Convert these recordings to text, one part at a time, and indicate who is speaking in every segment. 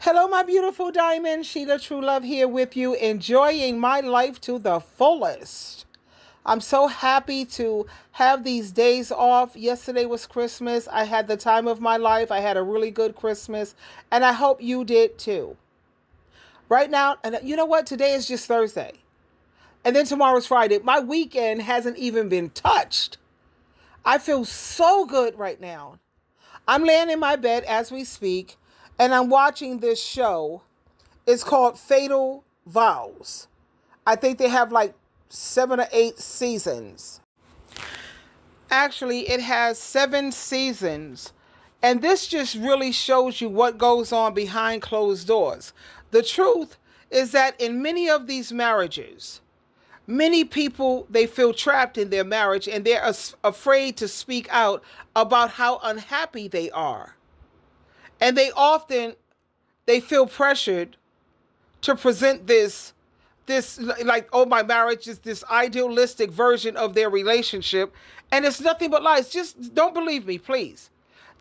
Speaker 1: Hello, my beautiful diamond. Sheila True Love here with you, enjoying my life to the fullest. I'm so happy to have these days off. Yesterday was Christmas. I had the time of my life. I had a really good Christmas, and I hope you did too. Right now, and you know what? Today is just Thursday, and then tomorrow's Friday. My weekend hasn't even been touched. I feel so good right now. I'm laying in my bed as we speak, and I'm watching this show. It's called Fatal Vows. I think they have like 7 or 8 seasons. Actually, it has 7 seasons. And this just really shows you what goes on behind closed doors. The truth is that in many of these marriages, many people, they feel trapped in their marriage and they're afraid to speak out about how unhappy they are. And they feel pressured to present this like, oh, my marriage is this idealistic version of their relationship, and it's nothing but lies. Just don't believe me, please.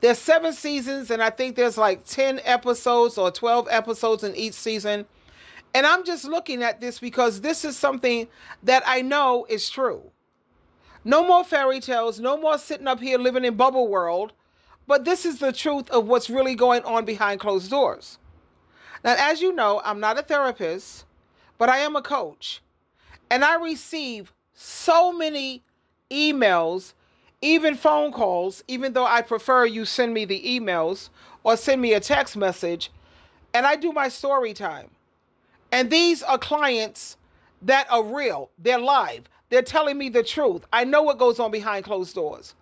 Speaker 1: There's 7 seasons, and I think there's like 10 episodes or 12 episodes in each season. And I'm just looking at this because this is something that I know is true. No more fairy tales, no more sitting up here living in bubble world, but this is the truth of what's really going on behind closed doors. Now, as you know, I'm not a therapist, but I am a coach. And I receive so many emails, even phone calls, even though I prefer you send me the emails or send me a text message, and I do my story time. And these are clients that are real. They're live. They're telling me the truth. I know what goes on behind closed doors,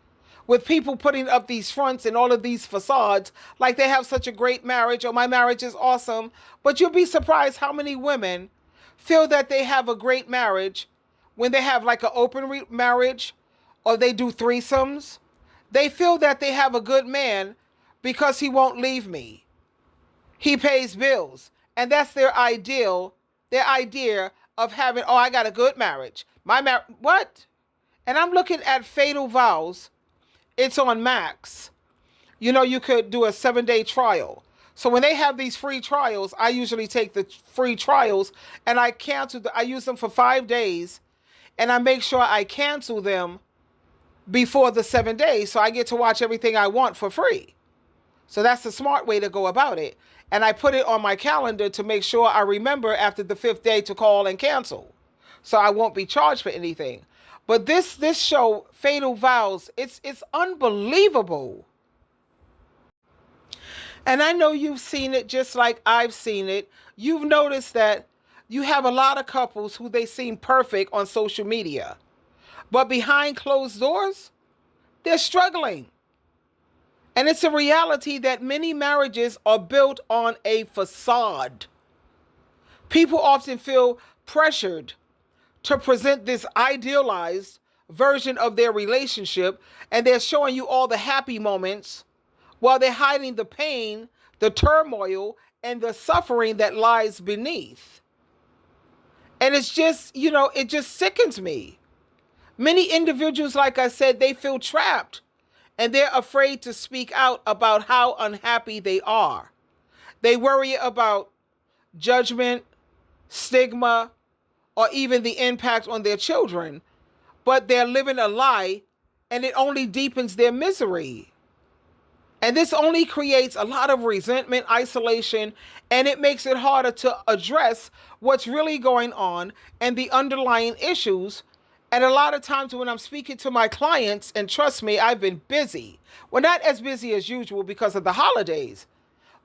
Speaker 1: with people putting up these fronts and all of these facades like they have such a great marriage or my marriage is awesome. But you'll be surprised how many women feel that they have a great marriage when they have like an open marriage or they do threesomes. They feel that they have a good man because he won't leave me. He pays bills. And that's their idea of having, oh, I got a good marriage. What? And I'm looking at Fatal Vows. It's on Max. You know, you could do a 7-day trial. So when they have these free trials, I usually take the free trials and I use them for 5 days, and I make sure I cancel them before the 7 days. So I get to watch everything I want for free. So that's the smart way to go about it. And I put it on my calendar to make sure I remember after the 5th day to call and cancel, so I won't be charged for anything. But this show, Fatal Vows, it's unbelievable. And I know you've seen it just like I've seen it. You've noticed that you have a lot of couples who they seem perfect on social media, but behind closed doors, they're struggling. And it's a reality that many marriages are built on a facade. People often feel pressured to present this idealized version of their relationship, and they're showing you all the happy moments while they're hiding the pain, the turmoil, and the suffering that lies beneath. And it's just, it just sickens me. Many individuals, like I said, they feel trapped. And they're afraid to speak out about how unhappy they are. They worry about judgment, stigma, or even the impact on their children. But they're living a lie, and it only deepens their misery. And this only creates a lot of resentment, isolation, and it makes it harder to address what's really going on and the underlying issues. And a lot of times when I'm speaking to my clients, and trust me, I've been busy. Well, not as busy as usual because of the holidays.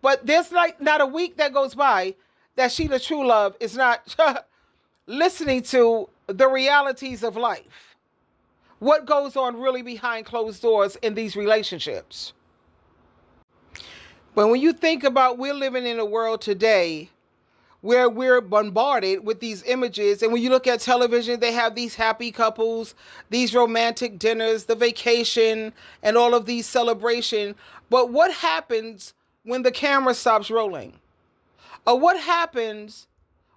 Speaker 1: But there's like not a week that goes by that Sheila True Love is not listening to the realities of life. What goes on really behind closed doors in these relationships. But when you think about, we're living in a world today where we're bombarded with these images. And when you look at television, they have these happy couples, these romantic dinners, the vacation, and all of these celebrations. But what happens when the camera stops rolling? Or what happens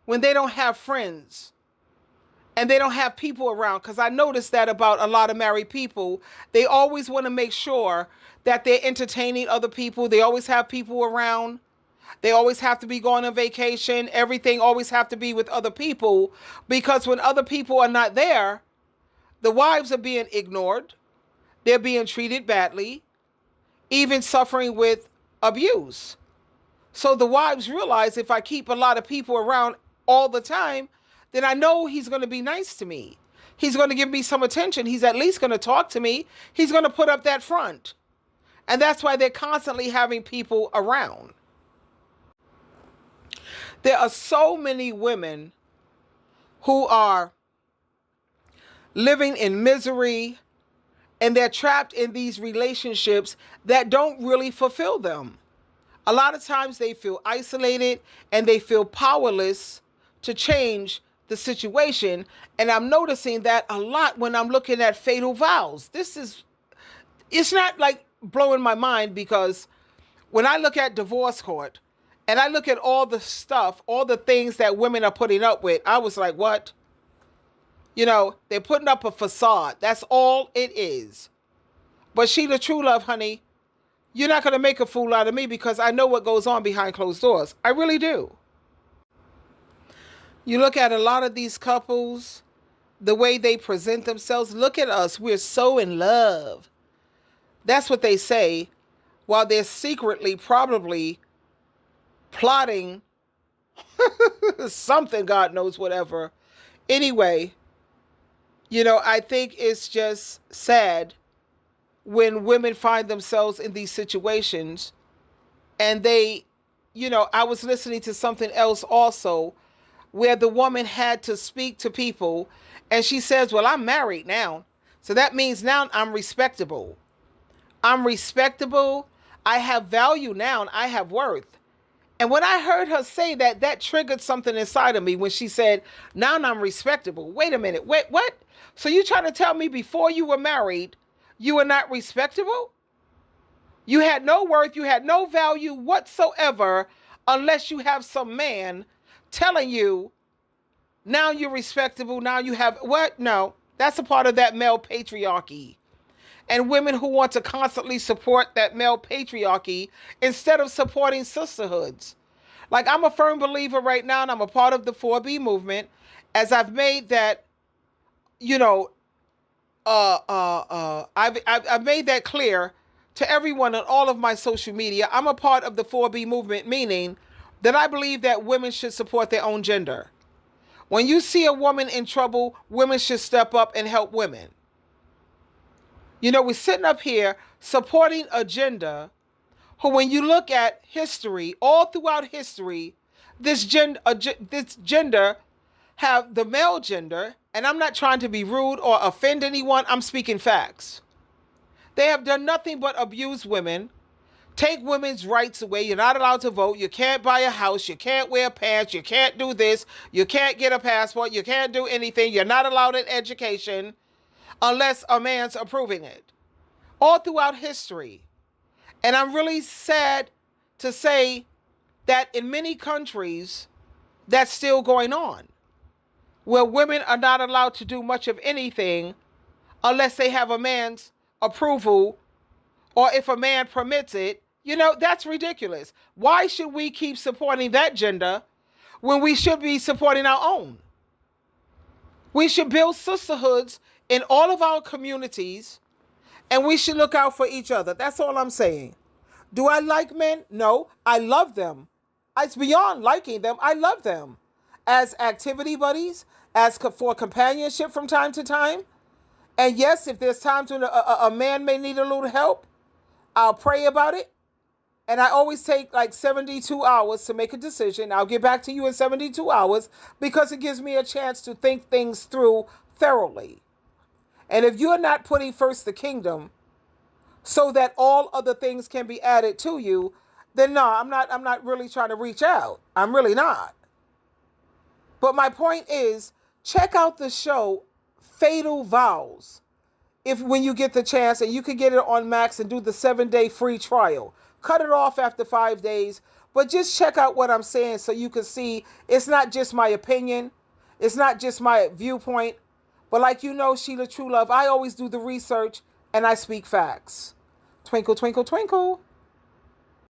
Speaker 1: when they don't have friends and they don't have people around? Because I noticed that about a lot of married people. They always want to make sure that they're entertaining other people. They always have people around. They always have to be going on vacation. Everything always have to be with other people, because when other people are not there, the wives are being ignored. They're being treated badly, even suffering with abuse. So the wives realize, if I keep a lot of people around all the time, then I know he's going to be nice to me. He's going to give me some attention. He's at least going to talk to me. He's going to put up that front. And that's why they're constantly having people around. There are so many women who are living in misery, and they're trapped in these relationships that don't really fulfill them. A lot of times they feel isolated and they feel powerless to change the situation. And I'm noticing that a lot when I'm looking at fatal vows. It's not like blowing my mind, because when I look at divorce court and I look at all the stuff, all the things that women are putting up with, I was like, what? They're putting up a facade. That's all it is. But Sheila True Love, honey, you're not going to make a fool out of me, because I know what goes on behind closed doors. I really do. You look at a lot of these couples, the way they present themselves. Look at us. We're so in love. That's what they say, while they're secretly probably plotting something, God knows whatever. Anyway, I think it's just sad when women find themselves in these situations, and they, I was listening to something else also, where the woman had to speak to people, and she says, well, I'm married now, so that means now I'm respectable. I'm respectable. I have value now, and I have worth. And when I heard her say that, that triggered something inside of me when she said, now I'm respectable. Wait a minute. Wait, what? So you trying to tell me before you were married, you were not respectable? You had no worth. You had no value whatsoever, unless you have some man telling you, now you're respectable. Now you have what? No, that's a part of that male patriarchy. And women who want to constantly support that male patriarchy instead of supporting sisterhoods. Like, I'm a firm believer right now, and I'm a part of the 4B movement, as I've made that, I've made that clear to everyone on all of my social media. I'm a part of the 4B movement, meaning that I believe that women should support their own gender. When you see a woman in trouble, women should step up and help women. We're sitting up here supporting a gender who, when you look at history, all throughout history, this gender have the male gender, and I'm not trying to be rude or offend anyone, I'm speaking facts. They have done nothing but abuse women, take women's rights away. You're not allowed to vote. You can't buy a house. You can't wear pants. You can't do this. You can't get a passport. You can't do anything. You're not allowed an education unless a man's approving it. All throughout history. And I'm really sad to say that in many countries, that's still going on, where women are not allowed to do much of anything unless they have a man's approval, or if a man permits it. That's ridiculous. Why should we keep supporting that gender when we should be supporting our own? We should build sisterhoods in all of our communities, and we should look out for each other. That's all I'm saying. Do I like men? No, I love them. It's beyond liking them. I love them as activity buddies, as for companionship from time to time. And yes, if there's times when a man may need a little help, I'll pray about it. And I always take like 72 hours to make a decision. I'll get back to you in 72 hours, because it gives me a chance to think things through thoroughly. And if you're not putting first the kingdom so that all other things can be added to you, then no, I'm not really trying to reach out. I'm really not. But my point is, check out the show Fatal Vows when you get the chance, and you can get it on Max and do the 7-day free trial. Cut it off after 5 days, but just check out what I'm saying so you can see it's not just my opinion. It's not just my viewpoint. But like Sheila True Love, I always do the research and I speak facts. Twinkle, twinkle, twinkle.